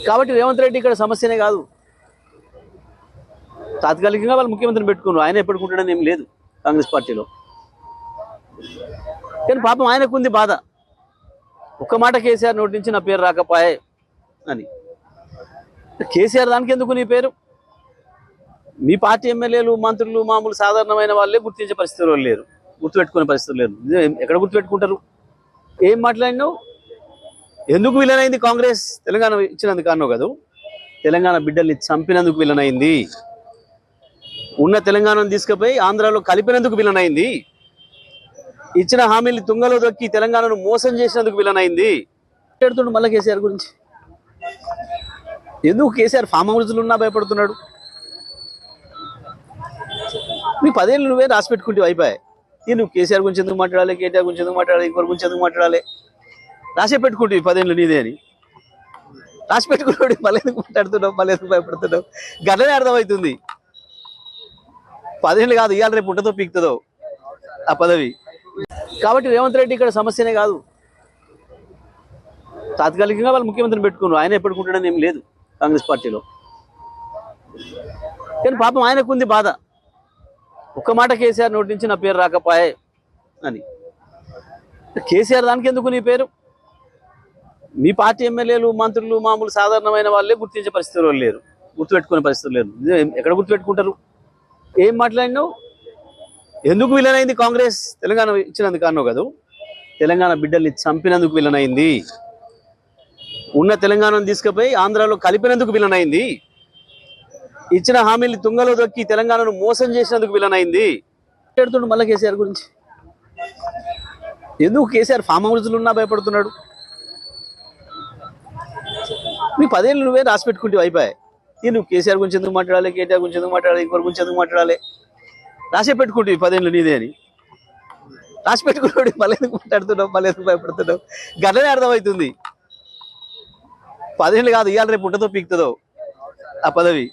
కాబట్టి రేవంత్ రెడ్డి ఇక్కడ సమస్యనే కాదు. తాత్కాలికంగా వాళ్ళు ముఖ్యమంత్రిని పెట్టుకున్నారు, ఆయన ఎప్పటికుంటాడని ఏం లేదు కాంగ్రెస్ పార్టీలో. కానీ పాపం ఆయనకుంది బాధ, ఒక్క మాట కేసీఆర్ నోటి నుంచి నా పేరు రాకపోయే అని. కేసీఆర్ దానికి ఎందుకు నీ పేరు? మీ పార్టీ ఎమ్మెల్యేలు మంత్రులు మామూలు సాధారణమైన వాళ్ళే గుర్తించే పరిస్థితులు లేరు, గుర్తుపెట్టుకునే పరిస్థితులు లేరు. ఎక్కడ గుర్తుపెట్టుకుంటారు? ఏం మాట్లాడినావు? ఎందుకు విలనైంది కాంగ్రెస్? తెలంగాణ ఇచ్చినందుకు అన్నావు కదా, తెలంగాణ బిడ్డల్ని చంపినందుకు విలనైంది. ఉన్న తెలంగాణను తీసుకుపోయి ఆంధ్రాలో కలిపినందుకు విలనైంది. ఇచ్చిన హామీలు తుంగలో దొక్కి తెలంగాణను మోసం చేసినందుకు విలనైంది. మాట్లాడుతుండు మళ్ళీ కేసీఆర్ గురించి. ఎందుకు కేసీఆర్ ఫామ్ హౌస్లు ఉన్నా భయపడుతున్నాడు? నీ 10 ఏళ్ళు నువ్వే రాసి పెట్టుకుంటే అయిపోయాయి. నువ్వు కేసీఆర్ గురించి ఎందుకు మాట్లాడాలి, కేటీఆర్ గురించి ఎందుకు మాట్లాడాలి, ఇంకొకరి గురించి ఎందుకు మాట్లాడాలి? రాసే పెట్టుకుంటే 10 ఏళ్ళు నీదే అని రాసి పెట్టుకున్నాడు. మళ్ళీ ఎందుకు మాట్లాడుతున్నావు, మళ్ళీ ఎందుకు భయపడుతున్నావు? గట్లనే అర్థమవుతుంది. 10 ఏళ్ళు కాదు, ఇవాళ రేపు ఉంటుందో పీకుతుందో ఆ పదవి. కాబట్టి రేవంత్ రెడ్డి ఇక్కడ సమస్యనే కాదు. తాత్కాలికంగా వాళ్ళు ముఖ్యమంత్రిని పెట్టుకున్నారు, ఆయన ఎప్పటికుంటాడని ఏం లేదు కాంగ్రెస్ పార్టీలో. కానీ పాపం ఆయనకుంది బాధ, ఒక్క మాట కేసీఆర్ నోటి నుంచి నా పేరు రాకపోయే అని. కేసీఆర్ దానికి ఎందుకు నీ పేరు? మీ పార్టీ ఎమ్మెల్యేలు మంత్రులు మామూలు సాధారణమైన వాళ్ళే గుర్తించే పరిస్థితులు లేరు, గుర్తుపెట్టుకునే పరిస్థితులు లేరు. ఎక్కడ గుర్తుపెట్టుకుంటారు? ఏం మాట్లాడినావు? ఎందుకు విలనైంది కాంగ్రెస్? తెలంగాణ ఇచ్చినందుకు అన్నావు కదా, తెలంగాణ బిడ్డల్ని చంపినందుకు విలనైంది. ఉన్న తెలంగాణను తీసుకుపోయి ఆంధ్రాలో కలిపినందుకు విలనైంది. ఇచ్చిన హామీలు తుంగలో దొక్కి తెలంగాణను మోసం చేసినందుకు విలనైంది. మాట్లాడుతుండు మళ్ళీ కేసీఆర్ గురించి. ఎందుకు కేసీఆర్ ఫామ్ హౌస్లు ఉన్నా భయపడుతున్నాడు? నీ 10 ఏళ్ళు నువ్వే రాసి పెట్టుకుంటే అయిపోయాయి. నువ్వు కేసీఆర్ గురించి ఎందుకు మాట్లాడాలి, కేటీఆర్ గురించి ఎందుకు మాట్లాడాలి, ఇంకొకరి గురించి ఎందుకు మాట్లాడాలి? రాసే పెట్టుకుంటే 10 ఏళ్ళు నీదే అని రాసి పెట్టుకున్నాడు. మళ్ళీ ఎందుకు మాట్లాడుతున్నావు, మళ్ళీ ఎందుకు భయపడుతున్నావు? గట్లనే అర్థమవుతుంది. 10 ఏళ్ళు కాదు, ఇవాళ రేపు ఉంటుందో పీకుతుందో ఆ పదవి.